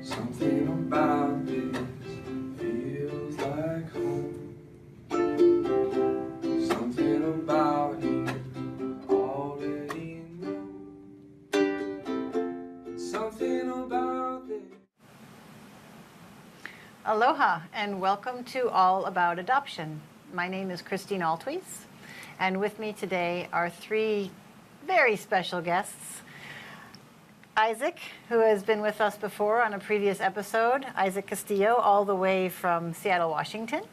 Something about this feels like home. Something about it already know. Something about this. Aloha and welcome to All About Adoption. My name is Christine Altwies, and with me today are three very special guests. Isaac, who has been with us before on a previous episode, Isaac Castillo, all the way from Seattle, Washington,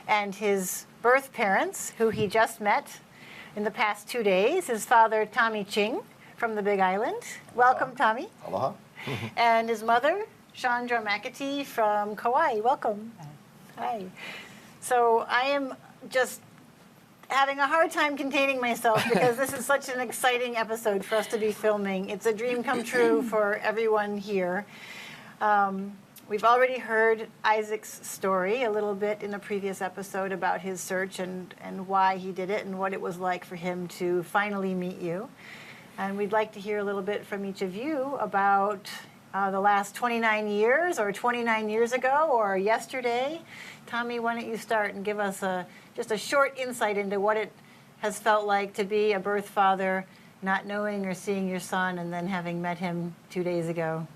and his birth parents, who he just met in the past 2 days, his father, Tommy Ching, from the Big Island. Welcome, Tommy. Aloha. And his mother, Chandra McAtee from Kauai. Welcome. Hi. So I am just having a hard time containing myself because this is such an exciting episode for us to be filming. It's a dream come true for everyone here. We've already heard Isaac's story a little bit in a previous episode about his search and why he did it and what it was like for him to finally meet you. And we'd like to hear a little bit from each of you about the last 29 years or 29 years ago or yesterday. Tommy, why don't you start and give us just a short insight into what it has felt like to be a birth father, not knowing or seeing your son, and then having met him 2 days ago.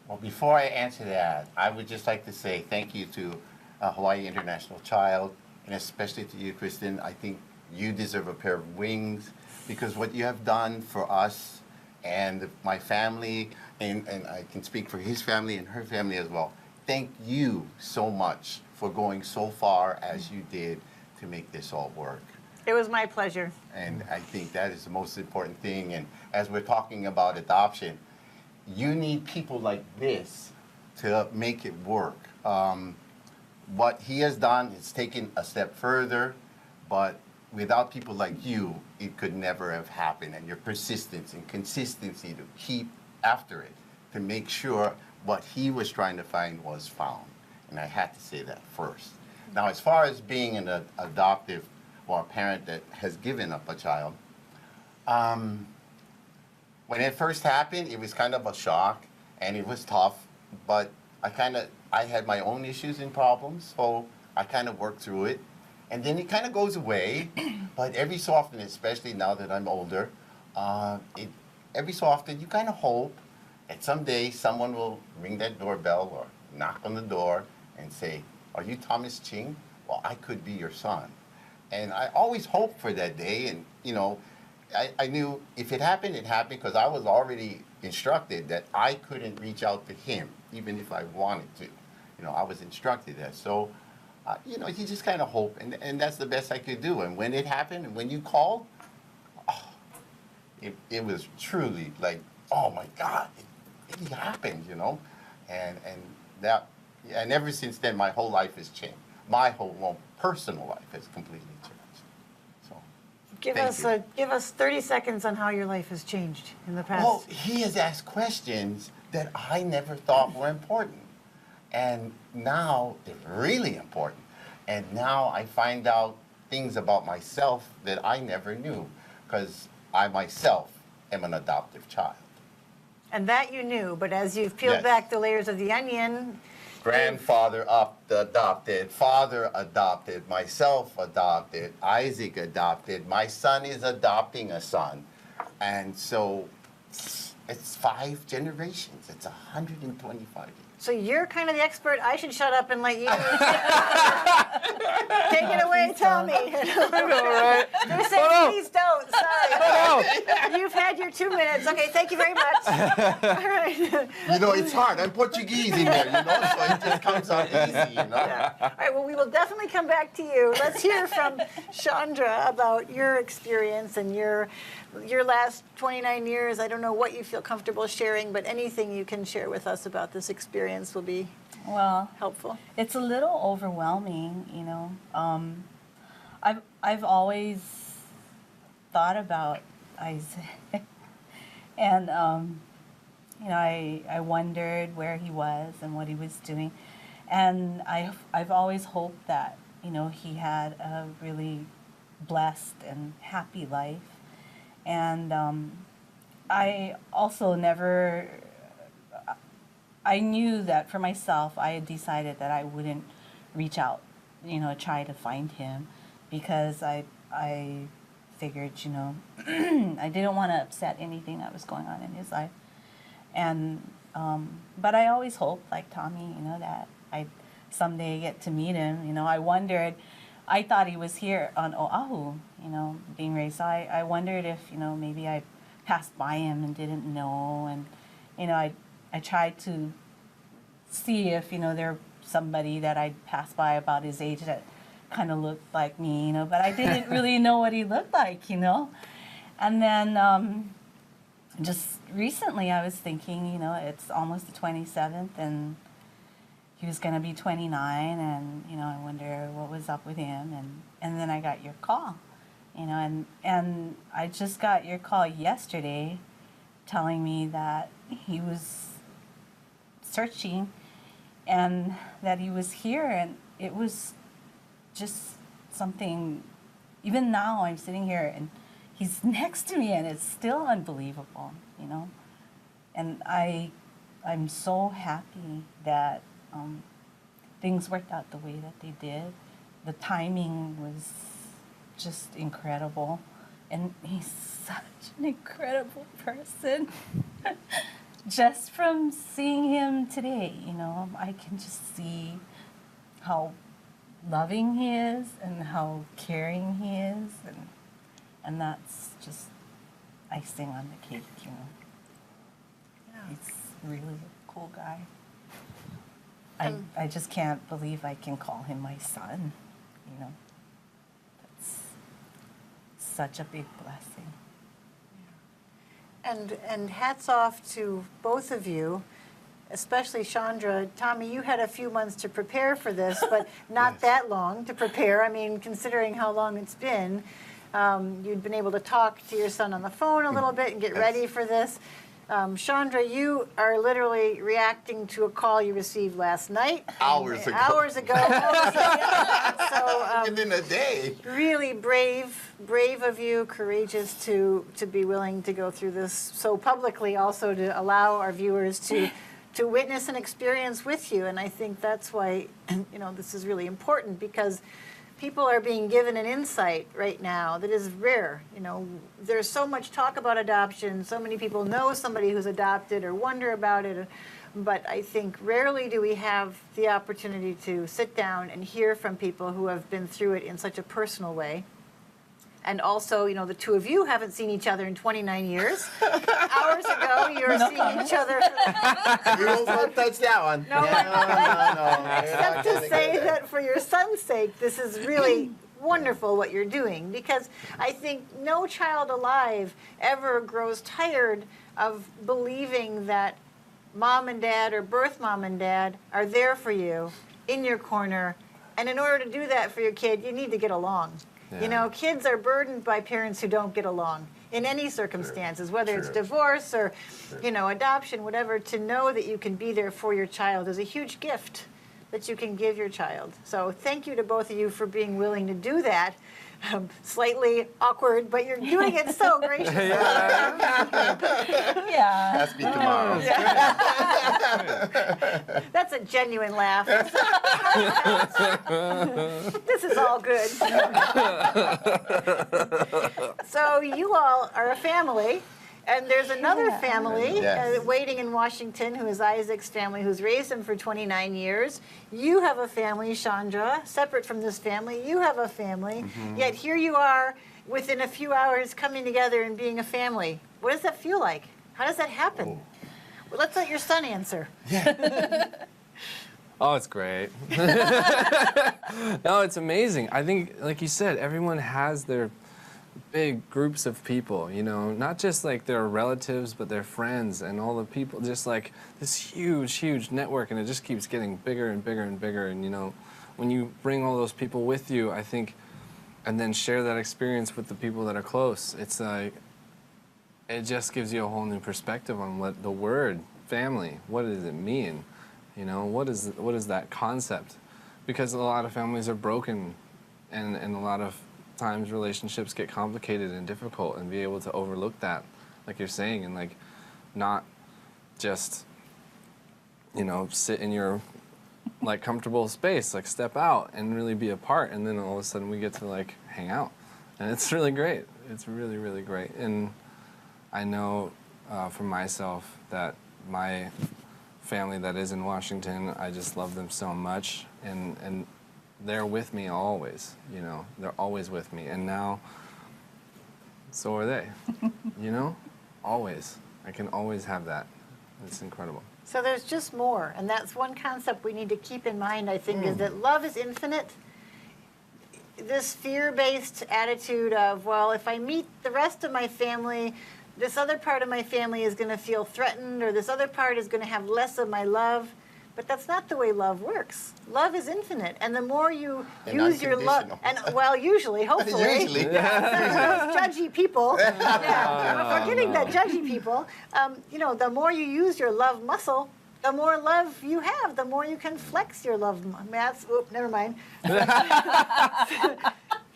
Well, before I answer that, I would just like to say thank you to Hawaii International Child, and especially to you, Kristen. I think you deserve a pair of wings because what you have done for us and my family, and I can speak for his family and her family as well. Thank you so much for going so far as you did to make this all work. It was my pleasure. And I think that is the most important thing. And as we're talking about adoption, you need people like this to make it work. What he has done is taken a step further, but without people like you, it could never have happened. And your persistence and consistency to keep after it, to make sure what he was trying to find was found. And I had to say that first. Now, as far as being an adoptive or a parent that has given up a child, when it first happened, it was kind of a shock and it was tough, but I had my own issues and problems, so I kind of worked through it. And then it kind of goes away, but every so often, especially now that I'm older, every so often you kind of hope that someday someone will ring that doorbell or knock on the door and say, "Are you Thomas Ching? Well, I could be your son." And I always hoped for that day, and I knew if it happened, it happened because I was already instructed that I couldn't reach out to him, even if I wanted to. I was instructed that. So, you just kind of hope, and that's the best I could do. And when it happened, and when you called, it was truly like, oh my God, it happened, and ever since then, my whole life has changed. My whole personal life has completely changed. So, Give us 30 seconds on how your life has changed in the past. Well, he has asked questions that I never thought were important. And now they're really important. And now I find out things about myself that I never knew because I myself am an adoptive child. And that you knew, but as you've peeled Yes. back the layers of the onion, Grandfather adopted, father adopted, myself adopted, Isaac adopted, my son is adopting a son. And so it's 5 generations. It's 125 years. so you're kind of the expert. I should shut up and let you take it away, Tommy. Right? You're saying please don't. Sorry. You've had your 2 minutes. Okay, thank you very much. All right. It's hard. I'm Portuguese in there, so it just comes out easy, Yeah. All right, well, we will definitely come back to you. Let's hear from Chandra about your experience and your last 29 years. I don't know what you feel comfortable sharing, but anything you can share with us about this experience will be helpful. It's a little overwhelming, I've always thought about Isaac, and I wondered where he was and what he was doing, and I've always hoped that he had a really blessed and happy life, and I also never I knew that for myself, I had decided that I wouldn't reach out, try to find him, because I figured, I didn't want to upset anything that was going on in his life. And, but I always hoped, like Tommy, that I'd someday get to meet him. I thought he was here on Oahu, being raised. So I wondered if, maybe I passed by him and didn't know. And, I tried to see if, there somebody that I'd passed by about his age that kind of looked like me, but I didn't really know what he looked like, And then just recently I was thinking, it's almost the 27th, and he was going to be 29, and, I wonder what was up with him. And then I got your call, and I just got your call yesterday telling me that he was searching and that he was here, and it was just something. Even now I'm sitting here and he's next to me, and it's still unbelievable, And I'm so happy that things worked out the way that they did. The timing was just incredible, and he's such an incredible person. Just from seeing him today, I can just see how loving he is and how caring he is, and that's just icing on the cake, Yeah. He's really a cool guy. I just can't believe I can call him my son, That's such a big blessing. And hats off to both of you, especially Chandra. Tommy, you had a few months to prepare for this, but not Yes. that long to prepare. I mean, considering how long it's been, you'd been able to talk to your son on the phone a little bit and get Yes. ready for this. Chandra, you are literally reacting to a call you received last night. Hours ago. Hours ago. So, Within a day. really brave of you, courageous to be willing to go through this so publicly, also to allow our viewers to witness and experience with you. And I think that's why, this is really important, because people are being given an insight right now that is rare. There's so much talk about adoption. So many people know somebody who's adopted or wonder about it. But I think rarely do we have the opportunity to sit down and hear from people who have been through it in such a personal way. And also, the two of you haven't seen each other in 29 years. Hours ago, you were seeing each other. We won't touch that one. No, no. Except to say that for your son's sake, this is really wonderful what you're doing, because I think no child alive ever grows tired of believing that mom and dad or birth mom and dad are there for you, in your corner, and in order to do that for your kid, you need to get along. Yeah. Kids are burdened by parents who don't get along in any circumstances, whether it's divorce or, adoption, whatever. To know that you can be there for your child is a huge gift that you can give your child. So thank you to both of you for being willing to do that. Slightly awkward, but you're doing it so graciously. Yeah. Ask me tomorrow. That's a genuine laugh. This is all good. So you all are a family. And there's another family Yes. waiting in Washington, who is Isaac's family, who's raised him for 29 years. You have a family, Chandra, separate from this family. You have a family. Yet here you are, within a few hours, coming together and being a family. What does that feel like? How does that happen? Well, let's let your son answer. Oh, it's great. No, it's amazing. I think, like you said, everyone has their big groups of people, not just like their relatives, but their friends and all the people, just like this huge network, and it just keeps getting bigger and bigger and bigger. And, when you bring all those people with you, I think, and then share that experience with the people that are close, it's like, it just gives you a whole new perspective on what the word family, what does it mean? What is that concept? Because a lot of families are broken, and a lot of times relationships get complicated and difficult, and be able to overlook that, like you're saying, and like not just you know, sit in your like comfortable space, like step out and really be a part, and then all of a sudden we get to like hang out, and it's really great. It's really, really great. And I know for myself that my family that is in Washington, I just love them so much, and they're with me always, you know, they're always with me, and now so are they, you know, always. I can always have that. It's incredible. So there's just more, and that's one concept we need to keep in mind, I think, is that love is infinite. This fear-based attitude of, well, if I meet the rest of my family, this other part of my family is going to feel threatened, or this other part is going to have less of my love. But that's not the way love works. Love is infinite, and the more you use your love, and well, usually, hopefully, Usually. those judgy people, we're forgetting that judgy people. You know, the more you use your love muscle, the more love you have, the more you can flex your love. Maths. Oop, never mind.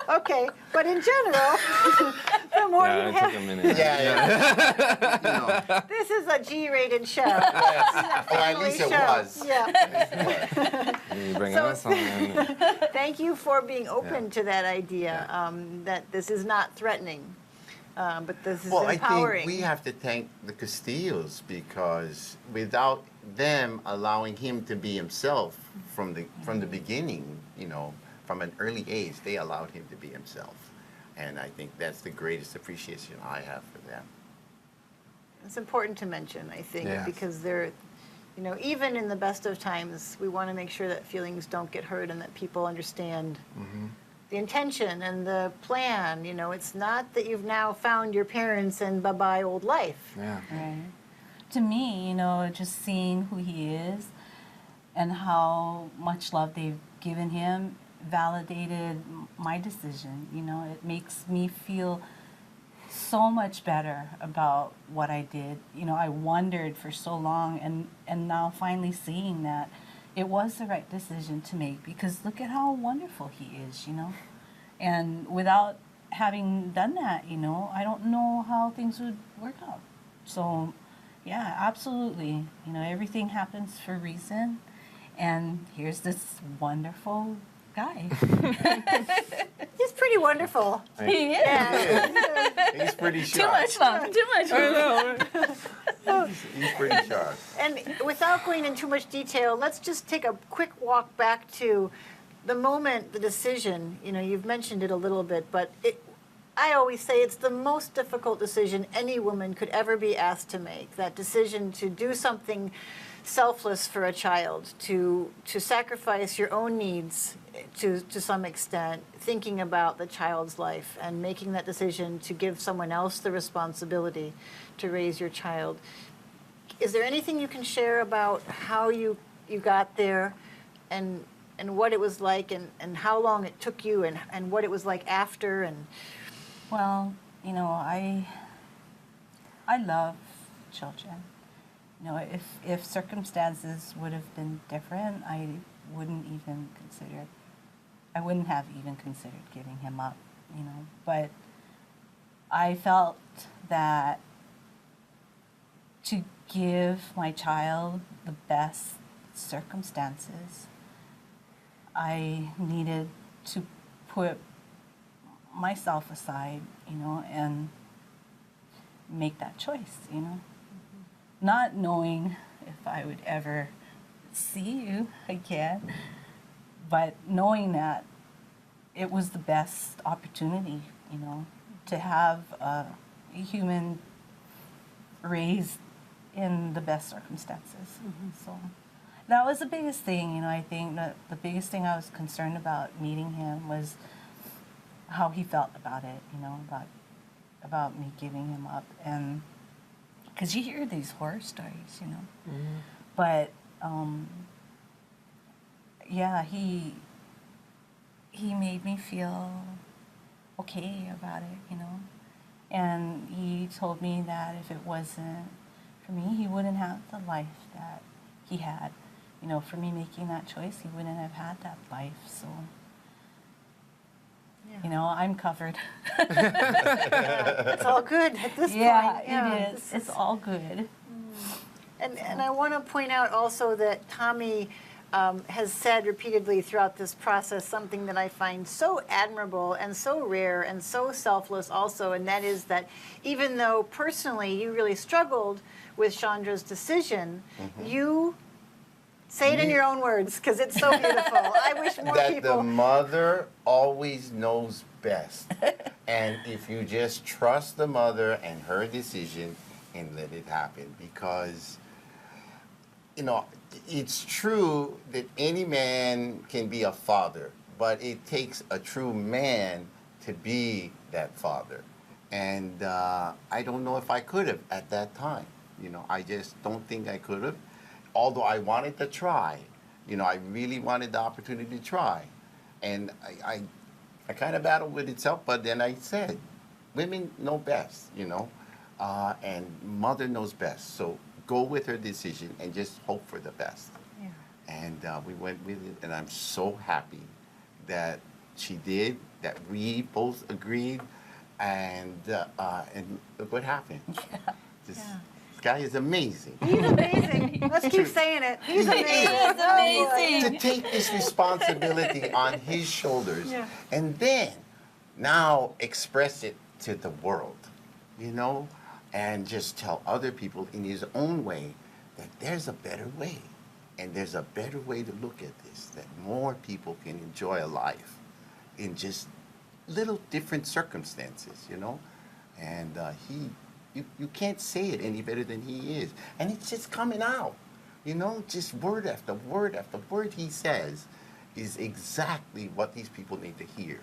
Okay, but in general, the more you It have. took a minute. Yeah. You know, This is a G-rated show. yes. Or at least it Family show. was. Yeah. You bring So- us on. Thank you for being open to that idea, that this is not threatening, but this is Well, empowering. I think we have to thank the Castillos, because without them allowing him to be himself from the beginning, you know, from an early age, they allowed him to be himself. And I think that's the greatest appreciation I have for them. It's important to mention, I think, Yes. because they're, you know, even in the best of times, we want to make sure that feelings don't get hurt and that people understand the intention and the plan. You know, it's not that you've now found your parents and bye-bye old life. Yeah. Right. To me, you know, just seeing who he is and how much love they've given him validated my decision. You know, it makes me feel so much better about what I did. You know, I wondered for so long, and now finally seeing that it was the right decision to make, because look at how wonderful he is, you know. And without having done that, you know, I don't know how things would work out. So, yeah, absolutely. You know, everything happens for a reason. And here's this wonderful guy. It's pretty wonderful. He is. Yeah. He's pretty Too sharp. much love. Too much love. He's pretty sharp. And without going into too much detail, let's just take a quick walk back to the moment, the decision. You know, you've mentioned it a little bit, but I always say it's the most difficult decision any woman could ever be asked to make. That decision to do something selfless for a child, to sacrifice your own needs to some extent, thinking about the child's life and making that decision to give someone else the responsibility to raise your child. Is there anything you can share about how you got there and what it was like and how long it took you and what it was like after? And Well, you know, I love children. You know, if circumstances would have been different, I wouldn't have even considered giving him up, you know. But I felt that to give my child the best circumstances, I needed to put myself aside, you know, and make that choice, you know. Not knowing if I would ever see you again, but knowing that it was the best opportunity, you know, to have a human raised in the best circumstances. So that was the biggest thing, you know. I think that the biggest thing I was concerned about meeting him was how he felt about it, you know, about me giving him up. And because you hear these horror stories, you know. But yeah, he made me feel okay about it, you know. And he told me that if it wasn't for me, he wouldn't have the life that he had. You know, for me making that choice, he wouldn't have had that life. So, you know, I'm covered. it's all good at this point. Yeah, it is. It's all good. And I want to point out also that Tommy has said repeatedly throughout this process something that I find so admirable and so rare and so selfless also, and that is that even though personally you really struggled with Chandra's decision, you say it in your own words because it's so beautiful. I wish more that people. the mother always knows best. And if you just trust the mother and her decision and let it happen, because, you know, it's true that any man can be a father, but it takes a true man to be that father. And I don't know if I could have at that time. You know, I just don't think I could have. Although I wanted to try, you know, I really wanted the opportunity to try. And I kind of battled with itself, but then I said, women know best, you know, and mother knows best. So go with her decision and just hope for the best. Yeah. And we went with it, and I'm so happy that she did, that we both agreed, and look what happened. This guy is amazing. He's amazing. Let's keep saying it. He's amazing. He's amazing. To take this responsibility on his shoulders, Yeah. and then now express it to the world, you know, and just tell other people in his own way that there's a better way, and there's a better way to look at this, that more people can enjoy a life in just little different circumstances, you know, and you can't say it any better than he is, and it's just coming out, you know, just word after word after word he says is exactly what these people need to hear,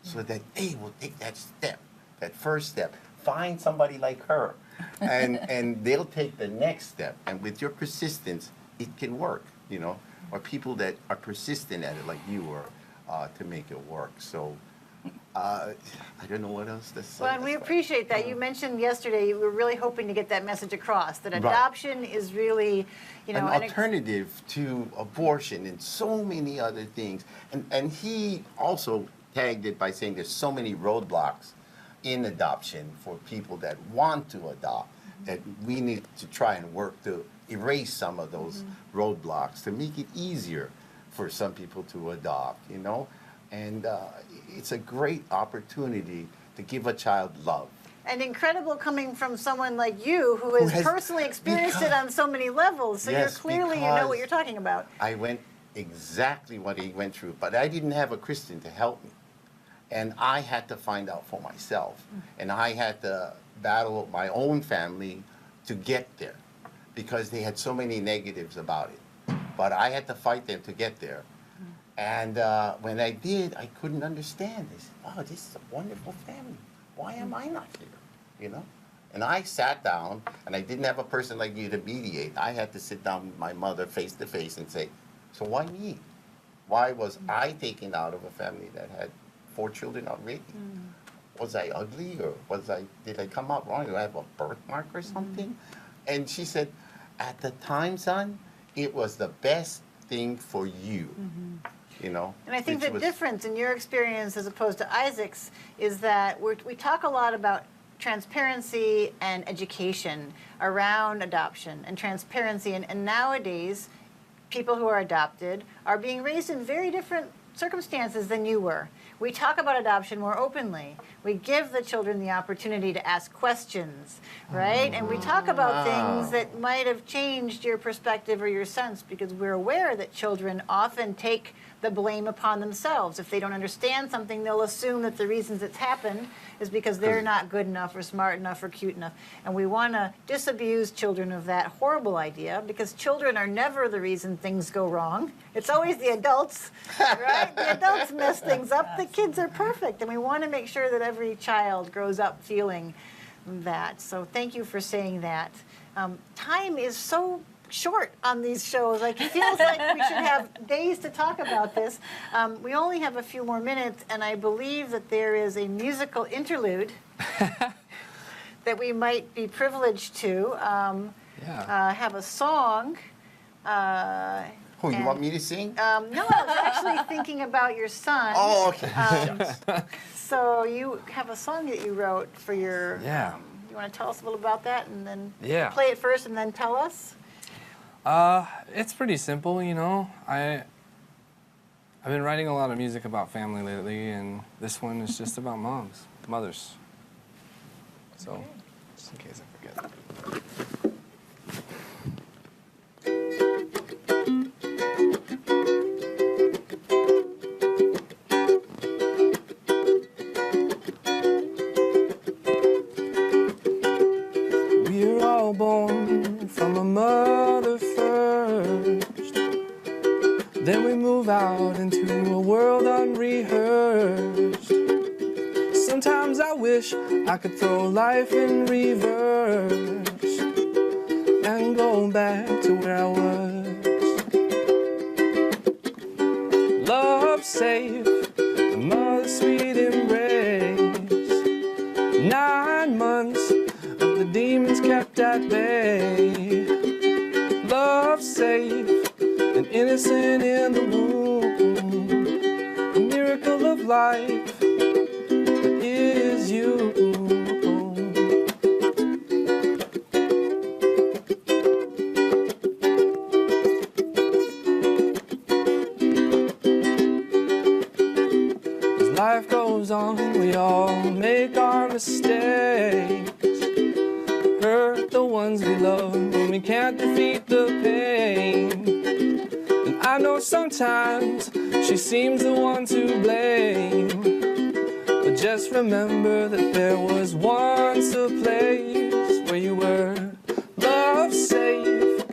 so that they will take that step, that first step, find somebody like her, and they'll take the next step, and with your persistence, it can work, you know, or people that are persistent at it like you were, to make it work. So I don't know what else to say. Well, and we appreciate that. You mentioned yesterday you were really hoping to get that message across, that adoption is really, you know, an alternative to abortion and so many other things. And he also tagged it by saying there's so many roadblocks in adoption for people that want to adopt, that we need to try and work to erase some of those roadblocks to make it easier for some people to adopt, you know? And it's a great opportunity to give a child love. And incredible coming from someone like you who has personally experienced it on so many levels. So Yes, you're clearly, you know what you're talking about. I went exactly what he went through, but I didn't have a Christian to help me. And I had to find out for myself. And I had to battle my own family to get there because they had so many negatives about it. But I had to fight them to get there. And when I did, I couldn't understand. I said, oh, this is a wonderful family. Why am I not here? You know? And I sat down, and I didn't have a person like you to mediate. I had to sit down with my mother face to face and say, so why me? Why was I taken out of a family that had 4 children already? Was I ugly, or did I come out wrong? Do I have a birthmark or something? And she said, at the time, son, it was the best thing for you. You know, and I think the difference in your experience as opposed to Isaac's is that we talk a lot about transparency and education around adoption and transparency. And nowadays, people who are adopted are being raised in very different circumstances than you were. We talk about adoption more openly. We give the children the opportunity to ask questions, right? And we talk about things that might have changed your perspective or your sense, because we're aware that children often take the blame upon themselves. If they don't understand something, they'll assume that the reasons it's happened is because they're not good enough or smart enough or cute enough. And we want to disabuse children of that horrible idea, because children are never the reason things go wrong. It's always the adults, right? The adults mess things up. The kids are perfect. And we want to make sure that every child grows up feeling that. So thank you for saying that. Time is so short on these shows. Like, it feels like we should have days to talk about this. We only have a few more minutes, and I believe that there is a musical interlude that we might be privileged to have a song. Oh, you want me to sing? No, I was actually thinking about your son. Oh, okay. So you have a song that you wrote for your... Yeah. you want to tell us a little about that, and then Yeah. play it first and then tell us? It's pretty simple, you know. I've been writing a lot of music about family lately, and this one is just about mothers. So, just in case I forget. We're all born from a mother first. Then we move out into a world unrehearsed. Sometimes I wish I could throw life in reverse and go back to where I was. Love safe, a mother's sweet embrace. 9 months of the demons kept at bay. Love safe, an innocent in the womb. A miracle of life is you. As life goes on, we all make our mistakes. Hurt the ones we love when we can't defeat the pain. And I know sometimes she seems the one to blame. But just remember that there was once a place where you were. Love safe,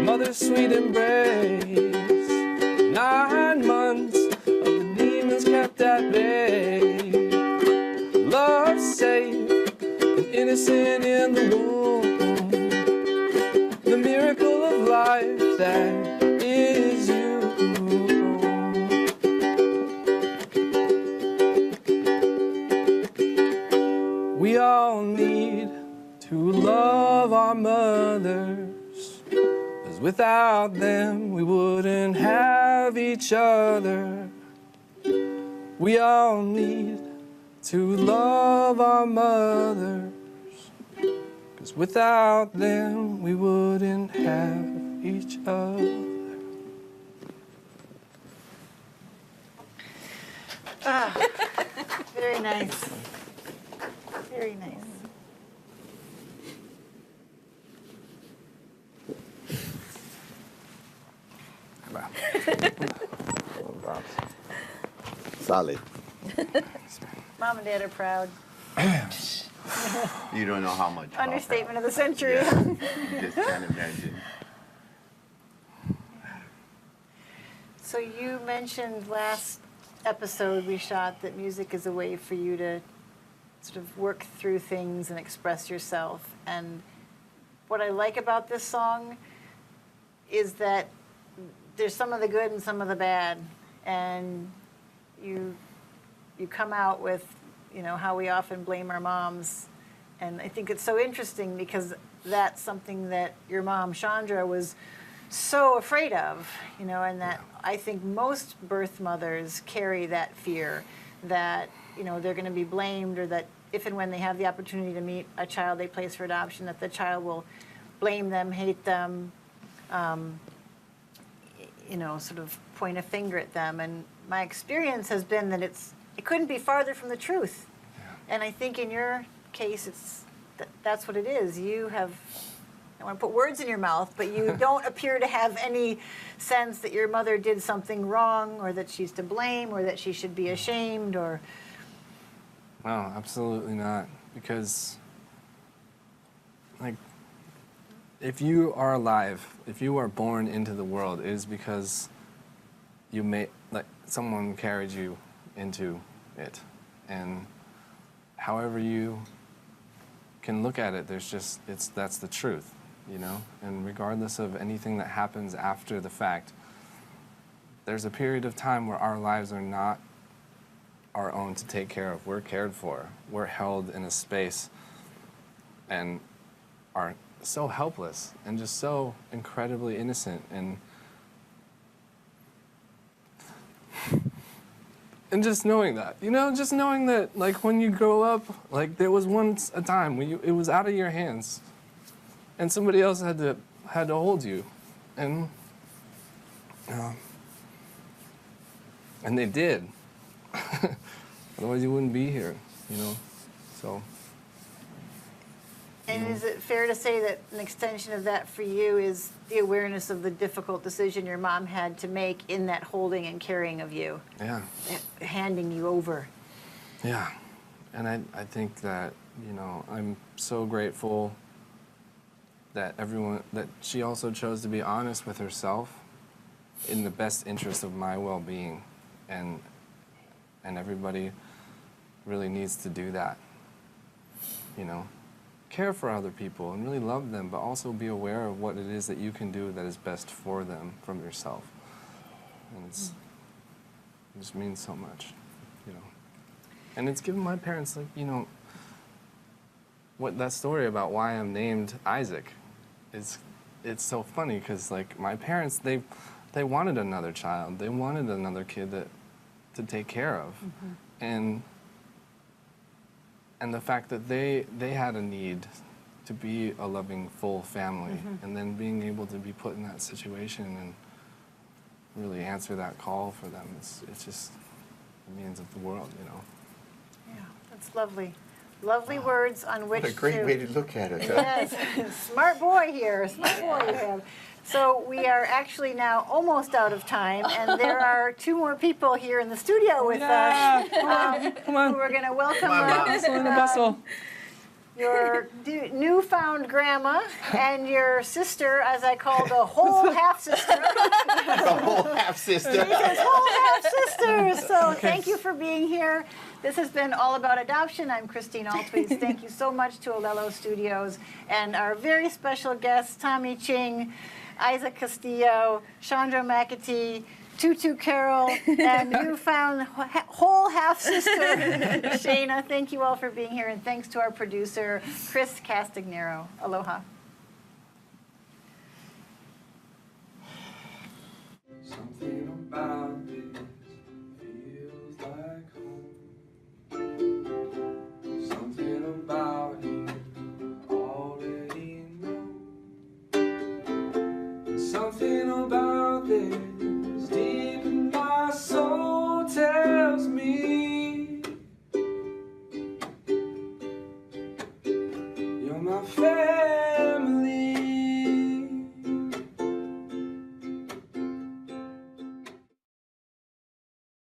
mother's sweet embrace. 9 months of the demons kept at bay. Love safe, an innocent in the womb. The miracle of life that is you. We all need to love our mothers, 'cause without them we wouldn't have each other. We all need to love our mothers, 'cause without them we wouldn't have each other. Very nice. Very nice. Solid. Mom and Dad are proud. You don't know how much. Understatement of the century. Yeah. You just can't imagine. So you mentioned last episode we shot that music is a way for you to sort of work through things and express yourself. And what I like about this song is that there's some of the good and some of the bad. And you come out with, you know, how we often blame our moms. And I think it's so interesting because that's something that your mom, Chandra, was so afraid of, you know, and that I think most birth mothers carry that fear that, you know, they're going to be blamed, or that if and when they have the opportunity to meet a child they place for adoption, that the child will blame them, hate them, you know, sort of point a finger at them. And my experience has been that it couldn't be farther from the truth. And I think in your case, that's what it is. You have, I don't want to put words in your mouth, but you don't appear to have any sense that your mother did something wrong, or that she's to blame, or that she should be ashamed, or... No, absolutely not. Because, like, if you are alive, if you are born into the world, it is because someone carried you into it. And however you can look at it, that's the truth, you know? And regardless of anything that happens after the fact, there's a period of time where our lives are not our own to take care of. We're cared for. We're held in a space and are so helpless and just so incredibly innocent. And just knowing that, you know, just knowing that, like, when you grow up, like, there was once a time when it was out of your hands and somebody else had to had to hold you, and they did. Otherwise, you wouldn't be here, you know. So. And is it fair to say that an extension of that for you is the awareness of the difficult decision your mom had to make in that holding and carrying of you, Yeah. handing you over? Yeah, and I think that, you know, I'm so grateful that she also chose to be honest with herself in the best interest of my well-being, and everybody really needs to do that, you know. Care for other people and really love them, but also be aware of what it is that you can do that is best for them from yourself. And it just means so much, you know. And it's given my parents, like, you know, what that story about why I'm named Isaac is, it's so funny because, like, my parents, they wanted another child. They wanted another kid to take care of. And the fact that they had a need to be a loving, full family, and then being able to be put in that situation and really answer that call for them, it's just, it means of the world, you know. Yeah, that's lovely. Lovely words on which What a great way to look at it. Huh? Yes, smart boy here, smart boy you have. So we are actually now almost out of time, and there are 2 more people here in the studio with us. Come on. Who we're going to welcome Come on, Mom. Bustle in the bustle. your newfound grandma and your sister, as I call the whole half-sister. The whole half-sister. She's his whole half-sister. So thank you for being here. This has been All About Adoption. I'm Christine Altwies. Thank you so much to Olelo Studios and our very special guests, Tommy Ching, Isaac Castillo, Chandra McAtee, Tutu Carroll, and newfound whole half-sister, Shayna. Thank you all for being here, and thanks to our producer, Chris Castagnero. Aloha. Something about this feels like home. Something about it already know. Something about this deep in my soul tells me you're my favorite.